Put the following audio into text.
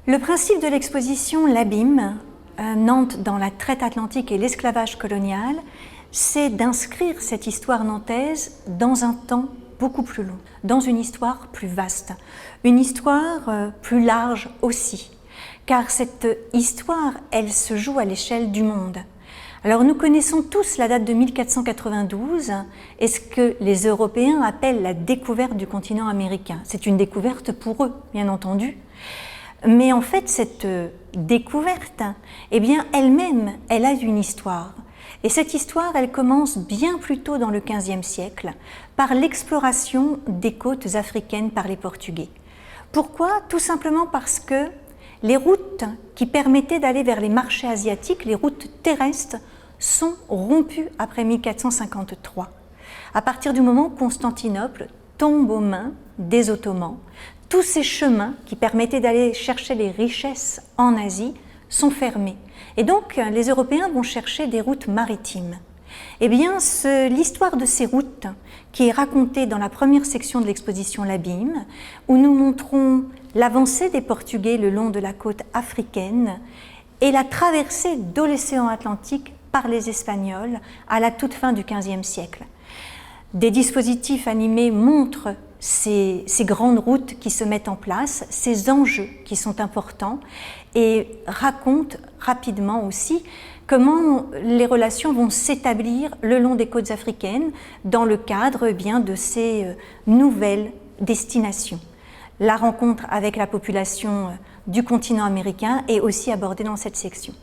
Le principe de l'exposition L'Abîme, Nantes dans la traite atlantique et l'esclavage colonial, c'est d'inscrire cette histoire nantaise dans un temps beaucoup plus long, dans une histoire plus vaste, une histoire plus large aussi, car cette histoire, elle se joue à l'échelle du monde. Alors nous connaissons tous la date de 1492 et ce que les Européens appellent la découverte du continent américain. C'est une découverte pour eux, bien entendu. Mais en fait, cette découverte, eh bien, elle-même, elle a une histoire. Et cette histoire, elle commence bien plus tôt dans le XVe siècle par l'exploration des côtes africaines par les Portugais. Pourquoi? Tout simplement parce que les routes qui permettaient d'aller vers les marchés asiatiques, les routes terrestres, sont rompues après 1453. À partir du moment où Constantinople tombe aux mains des Ottomans, tous ces chemins qui permettaient d'aller chercher les richesses en Asie sont fermés. Et donc, les Européens vont chercher des routes maritimes. Eh bien, l'histoire de ces routes, qui est racontée dans la première section de l'exposition L'Abîme, où nous montrons l'avancée des Portugais le long de la côte africaine et la traversée de l'océan Atlantique par les Espagnols à la toute fin du XVe siècle. Des dispositifs animés montrent ces grandes routes qui se mettent en place, ces enjeux qui sont importants et racontent rapidement aussi comment les relations vont s'établir le long des côtes africaines dans le cadre bien de ces nouvelles destinations. La rencontre avec la population du continent américain est aussi abordée dans cette section.